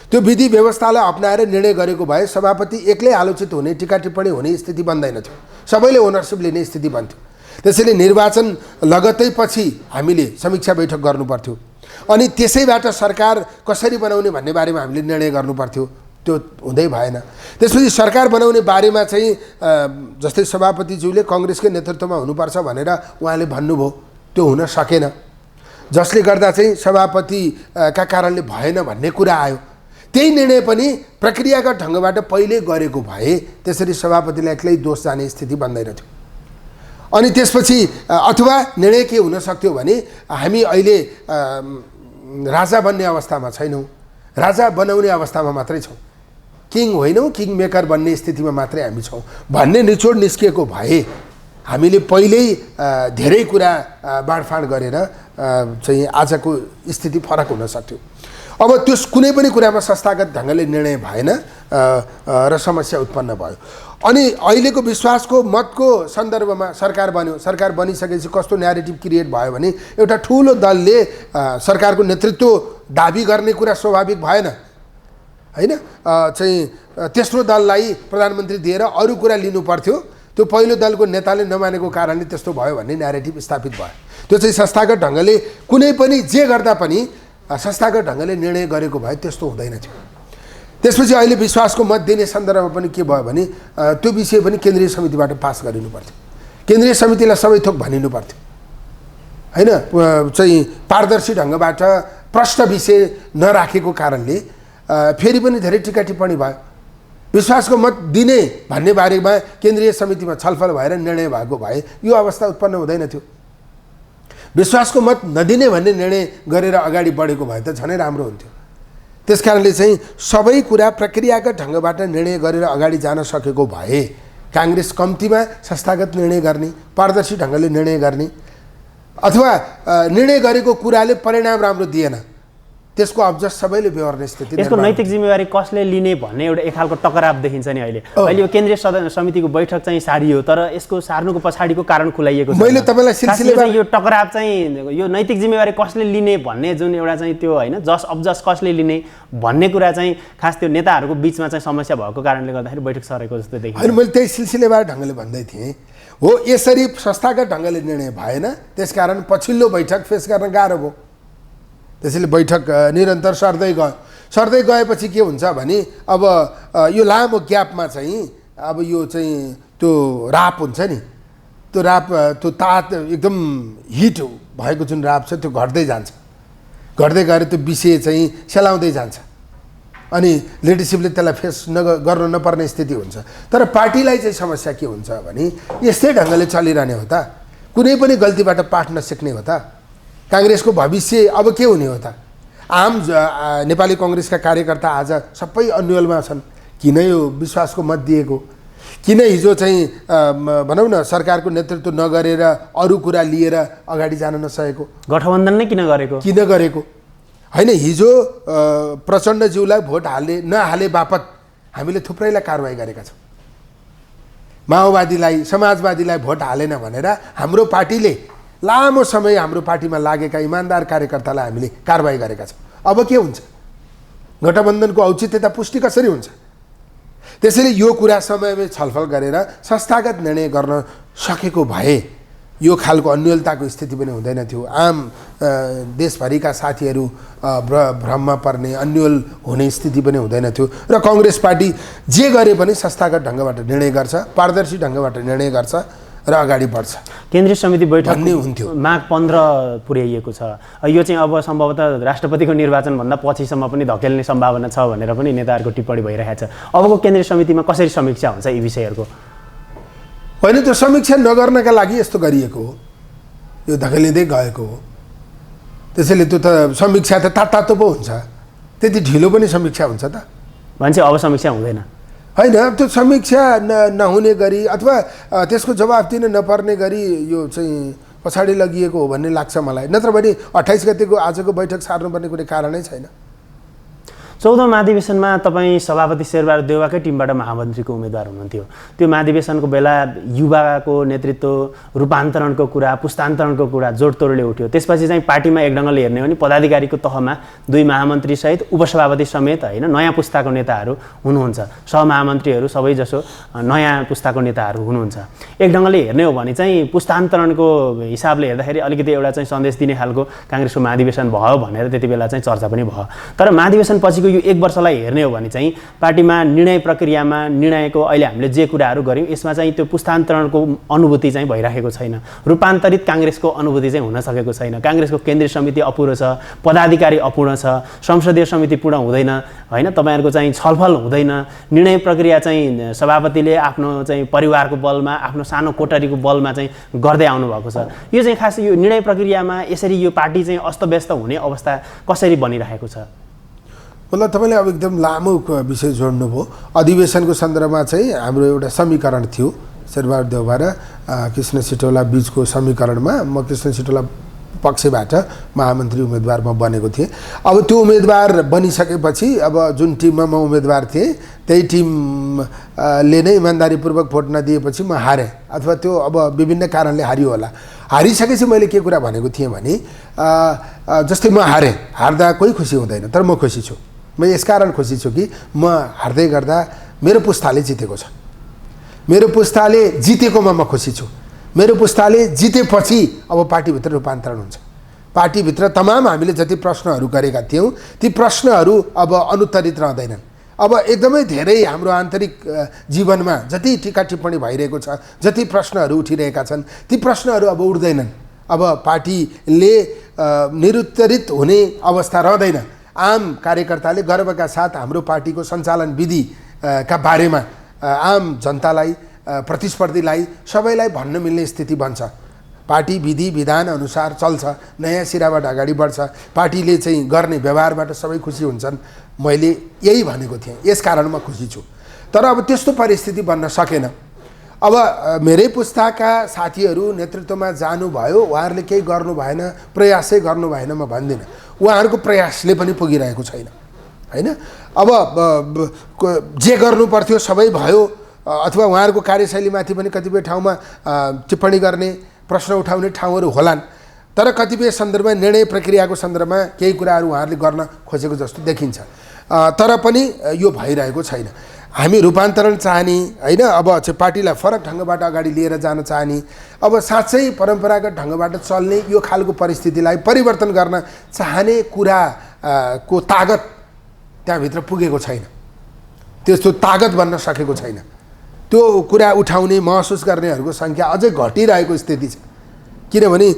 त्यो विधि व्यवस्थालाई अपनाएर निर्णय गरेको भए सभापति एक्लै आलोचित हुने, टिका टिप्पणी हुने स्थिति बन्दैन थियो, सबैले ओनरसिप लिने स्थिति बन्थ्यो। त्यसैले निर्वाचन लगत्तै पछि हामीले समीक्षा बैठक गर्नुपर्थ्यो अनि त्यसैबाट सरकार कसरी बनाउने भन्ने बारेमा हामीले निर्णय गर्नुपर्थ्यो। त्यो हुँदै भएन। त्यसपछि सरकार बनाउने बारेमा चाहिँ जस्तै सभापतिज्यूले कङ्ग्रेसकै नेतृत्वमा हुनुपर्छ भनेर उहाँले भन्नुभयो, त्यो हुन सकेन, जसले गर्दा चाहिँ सभापतिका कारणले भएन भन्ने कुरा आयो। त्यही निर्णय पनि प्रक्रियागत ढङ्गबाट पहिले गरेको भए त्यसरी सभापतिलाई एक्लै दोष जाने स्थिति बन्दैन थियो। अनि त्यसपछि अथवा निर्णय के हुन सक्थ्यो भने हामी अहिले राजा बन्ने अवस्थामा छैनौँ, राजा बनाउने अवस्थामा मात्रै छौँ, किङ होइनौँ, किङ मेकर बन्ने स्थितिमा मात्रै हामी छौँ भन्ने निचोड निस्किएको भए हामीले पहिल्यै धेरै कुरा बाँडफाँड गरेर चाहिँ आजको स्थिति फरक हुन सक्थ्यो। अब त्यो कुनै पनि कुरामा संस्थागत ढङ्गले निर्णय भएन र समस्या उत्पन्न भयो। अनि अहिलेको विश्वासको मतको सन्दर्भमा सरकार बन्यो, सरकार बनिसकेपछि कस्तो न्यारेटिभ क्रिएट भयो भने एउटा ठुलो दलले सरकारको नेतृत्व दाबी गर्ने कुरा स्वाभाविक भएन होइन। चाहिँ तेस्रो दललाई प्रधानमन्त्री दिएर अरू कुरा लिनु पर्थ्यो, त्यो पहिलो दलको नेताले नमानेको कारणले त्यस्तो भयो भन्ने न्यारेटिभ स्थापित भयो। त्यो चाहिँ संस्थागत ढङ्गले कुनै पनि जे गर्दा पनि संस्थागत ढङ्गले निर्णय गरेको भए त्यस्तो हुँदैन थियो। त्यसपछि अहिले विश्वासको मत दिने सन्दर्भमा पनि के भयो भने त्यो विषय पनि केन्द्रीय समितिबाट पास गरिनु पर्थ्यो, केन्द्रीय समितिलाई सबै थोक भनिनु पर्थ्यो होइन। चाहिँ पारदर्शी ढङ्गबाट प्रश्न विषय नराखेको कारणले फेरि पनि धेरै टिका टिप्पणी भयो। विश्वासको मत दिने भन्ने बारेमा केन्द्रीय समितिमा छलफल भएर निर्णय भएको भए यो अवस्था उत्पन्न हुँदैन थियो। विश्वासको मत नदिने भन्ने निर्णय गरेर अगाडि बढेको भए त झनै राम्रो हुन्थ्यो। त्यसकारणले चाहिँ सबै कुरा प्रक्रियागत ढङ्गबाट निर्णय गरेर अगाडि जान सकेको भए काङ्ग्रेस कम्तीमा संस्थागत निर्णय गर्ने, पारदर्शी ढङ्गले निर्णय गर्ने अथवा निर्णय गरेको कुराले परिणाम राम्रो दिएन त्यसको अब्जस्ट सबैले बेहोर्ने स्थिति यसको नैतिक जिम्मेवारी कसले लिने भन्ने एउटा एक खालको टकराव देखिन्छ नि अहिले यो केन्द्रीय समितिको बैठक चाहिँ सारियो तर यसको सार्नुको पछाडिको कारण खुलाइएको छ मैले तपाईँलाई सिलसिलेवार यो टकराव चाहिँ यो नैतिक जिम्मेवारी कसले लिने भन्ने जुन एउटा चाहिँ त्यो होइन जस अब्जस्ट कसले लिने भन्ने कुरा चाहिँ खास त्यो नेताहरूको बिचमा चाहिँ समस्या भएको कारणले गर्दाखेरि बैठक सरेको जस्तो देखिन्छ होइन मैले त्यही सिलसिलेवार ढङ्गले भन्दै थिएँ हो यसरी संस्थागत ढङ्गले निर्णय भएन त्यसकारण पछिल्लो बैठक फेस गर्न गाह्रो भयो त्यसैले बैठक निरन्तर सर्दै गएपछि के हुन्छ भने अब यो लामो ग्यापमा चाहिँ अब यो चाहिँ त्यो राप हुन्छ नि त्यो राप त्यो तात एकदम हिट भएको जुन राप छ त्यो घट्दै जान्छ घट्दै गएर त्यो विषय चाहिँ सेलाउँदै जान्छ अनि लिडरसिपले त्यसलाई फेस गर्नु नपर्ने स्थिति हुन्छ तर पार्टीलाई चाहिँ समस्या के हुन्छ भने यस्तै ढङ्गले चलिरहने हो त कुनै पनि गल्तीबाट पाठ नसिक्ने हो त काङ्ग्रेसको भविष्य अब के हुने हो त आम नेपाली कङ्ग्रेसका कार्यकर्ता आज सबै अन्यलमा छन् किन यो विश्वासको मत दिएको किन हिजो चाहिँ भनौँ न सरकारको नेतृत्व नगरेर अरू कुरा लिएर अगाडि जान नसकेको गठबन्धन नै किन गरेको होइन हिजो प्रचण्डज्यूलाई भोट नहाले बापत हामीले थुप्रैलाई कारवाही गरेका छौँ माओवादीलाई समाजवादीलाई भोट हालेन भनेर हाम्रो पार्टीले लामो समय हाम्रो पार्टीमा लागेका इमान्दार कार्यकर्तालाई हामीले कारवाही गरेका छौँ अब के हुन्छ गठबन्धनको औचित्यता पुष्टि कसरी हुन्छ त्यसैले यो कुरा समयमै छलफल गरेर संस्थागत निर्णय गर्न सकेको भए यो खालको अन्यलताको स्थिति पनि हुँदैन थियो आम देशभरिका साथीहरू भ्रममा पर्ने अन्यल हुने स्थिति पनि हुँदैन थियो र कङ्ग्रेस पार्टी जे गरे पनि संस्थागत ढङ्गबाट निर्णय गर्छ पारदर्शी ढङ्गबाट निर्णय गर्छ र अगाडि बढ्छ केन्द्रीय समिति बैठक हुन्थ्यो माघ 15 पुर्याइएको छ यो चाहिँ अब सम्भवतः राष्ट्रपतिको निर्वाचनभन्दा पछिसम्म पनि धकेल्ने सम्भावना छ भनेर पनि नेताहरूको टिप्पणी भइरहेको छ अबको केन्द्रीय समितिमा कसरी समीक्षा हुन्छ यी विषयहरूको होइन त्यो समीक्षा नगर्नका लागि यस्तो गरिएको हो यो धकेलिँदै गएको हो त्यसैले त्यो त समीक्षा त तातो पो हुन्छ त्यति ढिलो पनि समीक्षा हुन्छ त भन्छ अब समीक्षा हुँदैन होइन त्यो समीक्षा नहुने गरी अथवा त्यसको जवाफ दिन नपर्ने गरी यो चाहिँ पछाडि लगिएको हो भन्ने लाग्छ मलाई नत्र भने 28 गतेको आजको बैठक सार्नुपर्ने कुनै कारणै छैन 14औं महाधिवेशनमा तपाईँ सभापति शेरबहादुर देउवाकै टिमबाट महामन्त्रीको उम्मेदवार हुनुहुन्थ्यो त्यो महाधिवेशनको बेला युवाको नेतृत्व रूपान्तरणको कुरा पुस्तान्तरणको कुरा जोडतोडले उठ्यो त्यसपछि चाहिँ पार्टीमा एक ढङ्गले हेर्ने हो भने पदाधिकारीको तहमा 2 महामन्त्री सहित उपसभापति समेत होइन नयाँ पुस्ताको नेताहरू हुनुहुन्छ सहमहामन्त्रीहरू सबैजसो नयाँ पुस्ताको नेताहरू हुनुहुन्छ एक ढङ्गले हेर्ने हो भने चाहिँ पुस्तान्तरणको हिसाबले हेर्दाखेरि अलिकति एउटा चाहिँ सन्देश दिने खालको काङ्ग्रेसको महाधिवेशन भयो भनेर त्यति बेला चाहिँ चर्चा पनि भयो तर महाधिवेशन पछिको यो 1 वर्षलाई हेर्ने हो भने चाहिँ पार्टीमा निर्णय प्रक्रियामा निर्णयको अहिले हामीले जे कुराहरू गर्यौँ यसमा चाहिँ त्यो पुस्तान्तरणको अनुभूति चाहिँ भइरहेको छैन रूपान्तरित काङ्ग्रेसको अनुभूति चाहिँ हुन सकेको छैन काङ्ग्रेसको केन्द्रीय समिति अपुरो छ पदाधिकारी अपूर्ण छ संसदीय समिति पूर्ण हुँदैन होइन तपाईहरुको चाहिँ छलफल हुँदैन निर्णय प्रक्रिया चाहिँ सभापतिले आफ्नो चाहिँ परिवारको बलमा आफ्नो सानो कोठरीको बलमा चाहिँ गर्दै आउनु भएको छ यो चाहिँ खास यो निर्णय प्रक्रियामा यसरी यो पार्टी चाहिँ अस्तव्यस्त हुने अवस्था कसरी बनिरहेको छ मतलब तपाईले अब एकदम लामो विषय जोड्नुभयो अधिवेशनको सन्दर्भमा चाहिँ हाम्रो एउटा समीकरण थियो शेरबहादुर देउवा र कृष्ण सिटौला बीचको समीकरणमा म कृष्ण सिटौला पक्षबाट महामन्त्री उम्मेदवारमा बनेको थिएँ अब त्यो उम्मेदवार बनिसकेपछि अब जुन टिममा म उम्मेदवार थिएँ त्यही टिमले नै इमानदारीपूर्वक भोट नदिएपछि म हारेँ अथवा त्यो अब विभिन्न कारणले हारियो होला हारिसकेपछि मैले के कुरा भनेको थिएँ भने जस्तै म हारेँ हार्दा कोही खुसी हुँदैन तर म खुसी छु म यसकारण खुसी छु कि म हार्दै गर्दा मेरो पुस्ताले जितेको छ मेरो पुस्ताले जितेकोमा म खुसी छु मेरो पुस्ताले जितेपछि अब पार्टीभित्र रूपान्तरण हुन्छ पार्टीभित्र तमाम हामीले जति प्रश्नहरू गरेका थियौँ ती प्रश्नहरू अब अनुत्तरित रहँदैनन् अब एकदमै धेरै हाम्रो आन्तरिक जीवनमा जति टीका टिप्पणी भइरहेको छ जति प्रश्नहरू उठिरहेका छन् ती प्रश्नहरू अब उठ्दैनन् अब पार्टीले निरुत्तरित हुने अवस्था रहँदैन आम कार्यकर्ताले गर्वका साथ हाम्रो पार्टीको सञ्चालन विधि का बारेमा आम जनतालाई प्रतिस्पर्धीलाई सबैलाई भन्न मिल्ने स्थिति बन्छ पार्टी विधि विधान अनुसार चल्छ नयाँ सिराबाट अगाडि बढ्छ पार्टीले चाहिँ गर्ने व्यवहारबाट सबै खुसी हुन्छन् मैले यही भनेको थिएँ यसकारण म खुसी छु तर अब त्यस्तो परिस्थिति बन्न सकेन अब मेरै पुस्ताका साथीहरू नेतृत्वमा जानुभयो उहाँहरूले केही गर्नु भएन प्रयासै गर्नु भएन म भन्दिनँ उहाँहरूको प्रयासले पनि पुगिरहेको छैन हैन। अब जे गर्नु पर्थ्यो सबै भयो, अथवा उहाँहरूको कार्यशैलीमाथि पनि कतिपय ठाउँमा टिप्पणी गर्ने, प्रश्न उठाउने ठाउँहरू होलान्, तर कतिपय सन्दर्भमा निर्णय प्रक्रियाको सन्दर्भमा केही कुराहरू उहाँहरूले गर्न खोजेको जस्तो देखिन्छ। तर पनि यो भइरहेको छैन। हामी रूपान्तरण चाहने हैन, अब चाहिँ पार्टीलाई फरक ढङ्गबाट अगाडि लिएर जान चाहने, अब साँच्चै परम्परागत ढङ्गबाट चल्ने यो खालको परिस्थितिलाई परिवर्तन गर्न चाहने कुराको तागत त्यहाँभित्र पुगेको छैन, त्यस्तो तागत बन्न सकेको छैन। त्यो कुरा उठाउने महसुस गर्नेहरूको सङ्ख्या अझै घटिरहेको स्थिति छ, किनभने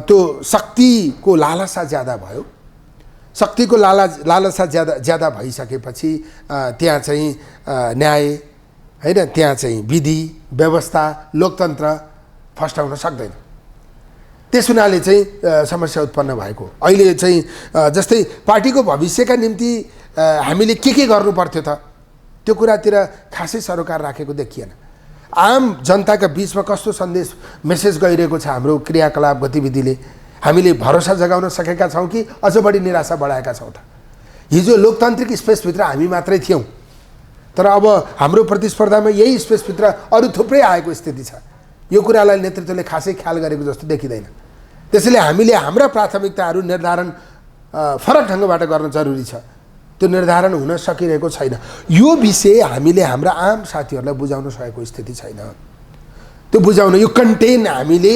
त्यो शक्तिको लालसा ज्यादा भयो। शक्तिको लालसा ज्यादा भइसकेपछि त्यहाँ चाहिँ न्याय हैन, त्यहाँ चाहिँ विधि व्यवस्था लोकतन्त्र फस्टाउन सक्दैन। त्यस हुनाले चाहिँ समस्या उत्पन्न भएको। अहिले चाहिँ जस्तै पार्टीको भविष्यका निम्ति हामीले के गर्नु पर्थ्यो त, त्यो कुरातिर खासै सरोकार राखेको देखिएन। आम जनताका बीचमा कस्तो सन्देश मेसेज गइरहेको छ हाम्रो क्रियाकलाप गतिविधिले, हामीले भरोसा जगाउन सकेका छौँ कि अझ बढी निराशा बढाएका छौँ त? हिजो लोकतान्त्रिक स्पेसभित्र हामी मात्रै थियौँ, तर अब हाम्रो प्रतिस्पर्धामा यही स्पेसभित्र अरू थुप्रै आएको स्थिति छ। यो कुरालाई नेतृत्वले खासै ख्याल गरेको जस्तो देखिँदैन। त्यसैले हामीले हाम्रा प्राथमिकताहरू निर्धारण फरक ढङ्गबाट गर्न जरुरी छ। त्यो निर्धारण हुन सकिरहेको छैन। यो विषय हामीले हाम्रा आम साथीहरूलाई बुझाउन सकेको स्थिति छैन। त्यो बुझाउन, यो कन्टेन हामीले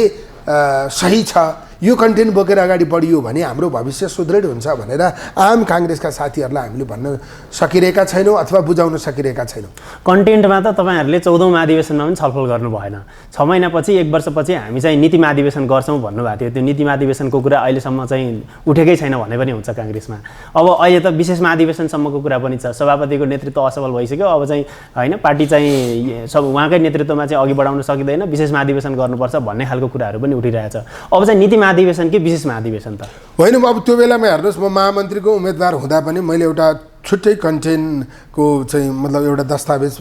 सही छ, यो कन्टेन्ट बोकेर अगाडि बढियो भने हाम्रो भविष्य सुदृढ हुन्छ भनेर आम काङ्ग्रेसका साथीहरूलाई हामीले भन्न सकिरहेका छैनौँ अथवा बुझाउन सकिरहेका छैनौँ। कन्टेन्टमा त तपाईँहरूले 14औं महाधिवेशनमा पनि छलफल गर्नु भएन। 6 महिनापछि 1 वर्षपछि हामी चाहिँ नीति महाधिवेशन गर्छौँ भन्नुभएको थियो। त्यो नीति महाधिवेशनको कुरा अहिलेसम्म चाहिँ उठेकै छैन भने पनि हुन्छ काङ्ग्रेसमा। अब अहिले त विशेष महाधिवेशनसम्मको कुरा पनि छ। सभापतिको नेतृत्व असफल भइसक्यो, अब चाहिँ होइन पार्टी चाहिँ सब उहाँकै नेतृत्वमा चाहिँ अघि बढाउन सकिँदैन, विशेष महाधिवेशन गर्नुपर्छ भन्ने खालको कुराहरू पनि उठिरहेछ। अब चाहिँ नीति महाधिवेशन कि विशेष महाधिवेशन त होइन। अब त्यो बेलामा हेर्नुहोस्, म महामन्त्रीको उम्मेदवार हुँदा पनि मैले एउटा छुट्टै कन्टेन्टको चाहिँ मतलब एउटा दस्तावेज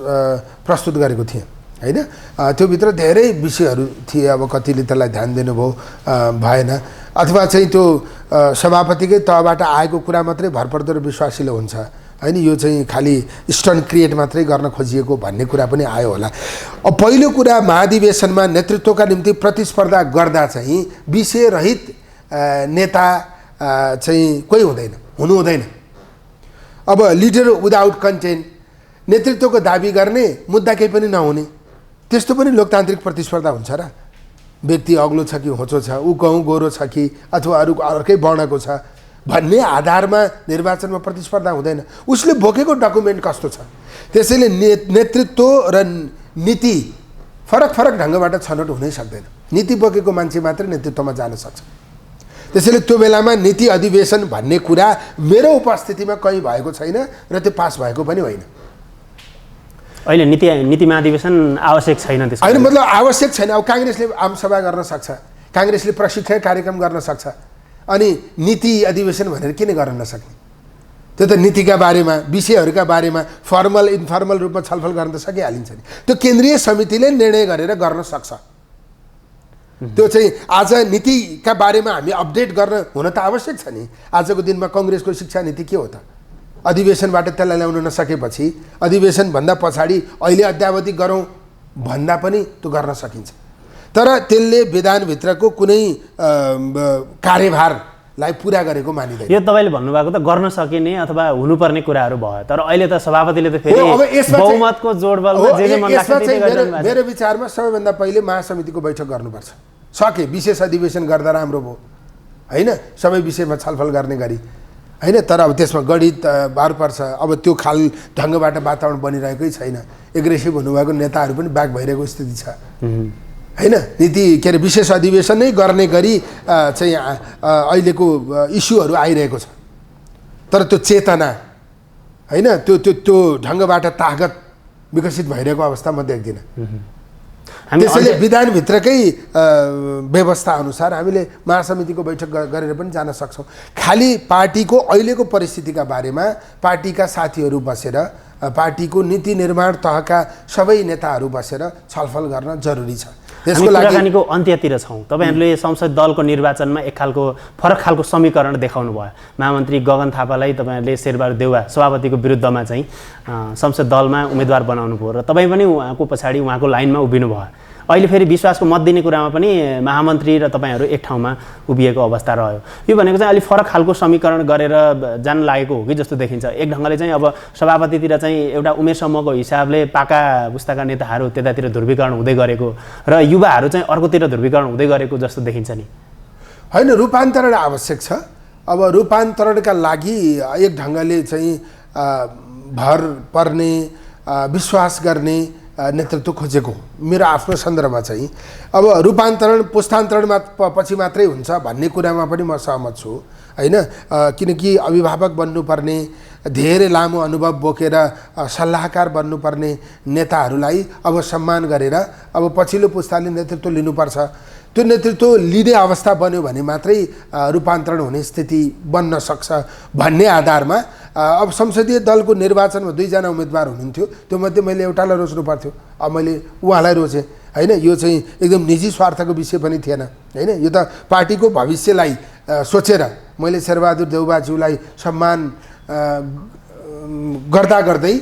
प्रस्तुत गरेको थिएँ होइन। त्योभित्र धेरै विषयहरू थिए। अब कतिले त्यसलाई ध्यान दिनुभयो भएन, अथवा चाहिँ त्यो सभापतिकै तहबाट आएको कुरा मात्रै भरपर्दो र विश्वासिलो हुन्छ होइन, यो चाहिँ खालि स्टन क्रिएट मात्रै गर्न खोजिएको भन्ने कुरा पनि आयो होला। अब पहिलो कुरा, महाधिवेशनमा नेतृत्वका निम्ति प्रतिस्पर्धा गर्दा चाहिँ विषयरहित नेता चाहिँ कोही हुनु हुँदैन। अब लिडर विदाउट कन्टेन्ट, नेतृत्वको दाबी गर्ने मुद्दा केही पनि नहुने, त्यस्तो पनि लोकतान्त्रिक प्रतिस्पर्धा हुन्छ र? व्यक्ति अग्लो छ कि होचो छ, ऊ गहुँ गोरो छ कि अथवा अरू अर्कै वर्णको छ भन्ने आधारमा निर्वाचनमा प्रतिस्पर्धा हुँदैन। उसले बोकेको डकुमेन्ट कस्तो छ। त्यसैले नेतृत्व र नीति फरक ढङ्गबाट छनौट हुनै सक्दैन। नीति बोकेको मान्छे मात्रै नेतृत्वमा जान सक्छ। त्यसैले त्यो बेलामा नीति अधिवेशन भन्ने कुरा मेरो उपस्थितिमा कहीँ भएको छैन र त्यो पास भएको पनि होइन। अहिले नीति महाधिवेशन आवश्यक छैन त्यसको होइन, मतलब आवश्यक छैन। अब काङ्ग्रेसले आमसभा गर्न सक्छ, काङ्ग्रेसले प्रशिक्षण कार्यक्रम गर्न सक्छ, अनि नीति अधिवेशन भनेर किन गर्न नसक्ने? त्यो त नीतिका बारेमा, विषयहरूका बारेमा फर्मल इन्फर्मल रूपमा छलफल गर्न त सकिहालिन्छ नि। त्यो केन्द्रीय समितिले निर्णय गरेर गर्न सक्छ। त्यो चाहिँ आज नीतिका बारेमा हामी अपडेट गर्न हुन त आवश्यक छ नि। आजको दिनमा कङ्ग्रेसको शिक्षा नीति के हो त? अधिवेशनबाट त्यसलाई ल्याउन नसकेपछि अधिवेशनभन्दा पछाडि अहिले अद्यावधि गरौँ भन्दा पनि त्यो गर्न सकिन्छ। तर त्यसले विधानभित्रको कुनै कार्यभारलाई पुरा गरेको मानिँदैन। यो तपाईँले भन्नुभएको त गर्न सकिने अथवा हुनुपर्ने कुराहरू भयो, तर अहिले त सभापतिले त फेरि बहुमतको जोडबलमा जे मन लाग्छ त्यही गरिरहनु भएको छ। मेरो विचारमा सबैभन्दा पहिले महासमितिको बैठक गर्नुपर्छ। सके विशेष अधिवेशन गर्दा राम्रो भयो होइन, सबै विषयमा छलफल गर्ने गरी होइन। तर अब त्यसमा गणित बार पर्छ। अब त्यो खाल ढङ्गबाट वातावरण बनिरहेकै छैन। एग्रेसिभ हुनुभएको नेताहरू पनि ब्याक भइरहेको स्थिति छ होइन। नीति के अरे विशेष अधिवेशन नै गर्ने गरी चाहिँ अहिलेको इस्युहरू आइरहेको छ। तर त्यो चेतना होइन, त्यो ढङ्गबाट तागत विकसित भइरहेको अवस्था म देख्दिनँ। त्यसैले विधानभित्रकै व्यवस्था अनुसार हामीले महासमितिको बैठक गरेर पनि जान सक्छौँ। खालि पार्टीको अहिलेको परिस्थितिका बारेमा पार्टीका साथीहरू बसेर, पार्टीको नीति निर्माण तहका सबै नेताहरू बसेर छलफल गर्न जरुरी छ। त्यसको लागि कुराकानीको अन्त्यतिर छौँ। तपाईँहरूले संसद दलको निर्वाचनमा एक खालको फरक खालको समीकरण देखाउनु भयो। महामन्त्री गगन थापालाई तपाईँहरूले शेरबहादुर देउवा सभापतिको विरुद्धमा चाहिँ संसद दलमा उम्मेदवार बनाउनु भयो र तपाईँ पनि उहाँको पछाडि उहाँको लाइनमा उभिनु भयो। अहिले फेरि विश्वासको मत दिने कुरामा पनि महामन्त्री र तपाईँहरू एक ठाउँमा उभिएको अवस्था रह्यो। यो भनेको चाहिँ अलिक फरक खालको समीकरण गरेर जान लागेको हो कि जस्तो देखिन्छ। एक ढङ्गले चाहिँ अब सभापतितिर चाहिँ एउटा उमेर समूहको हिसाबले पाका पुस्ताका नेताहरू त्यतातिर ध्रुवीकरण हुँदै गरेको र युवाहरू चाहिँ अर्कोतिर ध्रुवीकरण हुँदै गरेको जस्तो देखिन्छ नि। होइन, रूपान्तरण आवश्यक छ। अब रूपान्तरणका लागि एक ढङ्गले चाहिँ भर पर्ने विश्वास गर्ने नेतृत्व खोजेको मेरो आफ्नो सन्दर्भमा चाहिँ। अब रूपान्तरण पुस्तान्तरणमा पछि मात्रै हुन्छ भन्ने कुरामा पनि म सहमत छु होइन, किनकि अभिभावक बन्नुपर्ने, धेरै लामो अनुभव बोकेर सल्लाहकार बन्नुपर्ने नेताहरूलाई अब सम्मान गरेर अब पछिल्लो पुस्ताले नेतृत्व लिनुपर्छ। त्यो नेतृत्व लिने अवस्था बन्यो भने मात्रै रूपान्तरण हुने स्थिति बन्न सक्छ भन्ने आधारमा अब संसदीय दलको निर्वाचनमा 2 जना उम्मेदवार हुनुहुन्थ्यो। त्यो मध्ये मैले एउटालाई रोज्नु पर्थ्यो, अब मैले उहाँलाई रोजेँ होइन। यो चाहिँ एकदम निजी स्वार्थको विषय पनि थिएन होइन, यो त पार्टीको भविष्यलाई सोचेर मैले शेरबहादुर देउवाज्यूलाई सम्मान गर्दा गर्दै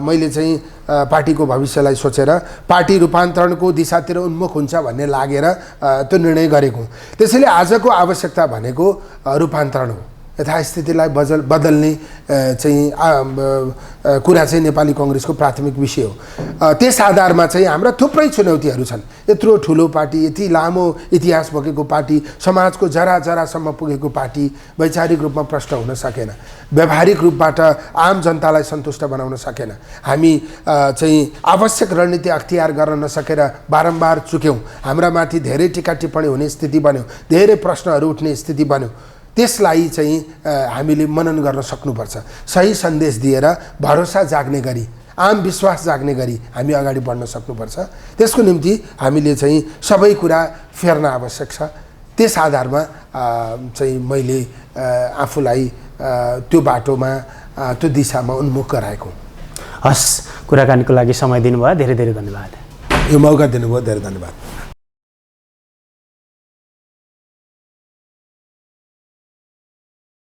मैले चाहिँ पार्टीको भविष्यलाई सोचेर पार्टी रूपान्तरणको दिशातिर उन्मुख हुन्छ भन्ने लागेर त्यो निर्णय गरेको। त्यसैले आजको आवश्यकता भनेको रूपान्तरण हो। यथास्थितिलाई बदल्ने चाहिँ कुरा चाहिँ नेपाली कङ्ग्रेसको प्राथमिक विषय हो। त्यस आधारमा चाहिँ हाम्रा थुप्रै चुनौतीहरू छन्। यत्रो ठुलो पार्टी, यति लामो इतिहास बोकेको पार्टी, समाजको जरा जरासम्म पुगेको पार्टी वैचारिक रूपमा प्रष्ट हुन सकेन, व्यावहारिक रूपबाट आम जनतालाई सन्तुष्ट बनाउन सकेन। हामी चाहिँ आवश्यक रणनीति अख्तियार गर्न नसकेर बारम्बार चुक्यौँ। हाम्रा माथि धेरै टीका टिप्पणी हुने स्थिति बन्यो, धेरै प्रश्नहरू उठ्ने स्थिति बन्यो। त्यसलाई चाहिँ हामीले मनन गर्न सक्नुपर्छ। सही सन्देश दिएर भरोसा जाग्ने गरी, आम विश्वास जाग्ने गरी हामी अगाडि बढ्न सक्नुपर्छ। त्यसको निम्ति हामीले चाहिँ सबै कुरा फेर्न आवश्यक छ। त्यस आधारमा चाहिँ मैले आफूलाई त्यो बाटोमा त्यो दिशामा उन्मुख गराएको। हस्, कुराकानीको लागि समय दिनुभयो, धेरै धेरै धन्यवाद। यो मौका दिनुभयो, धेरै धन्यवाद।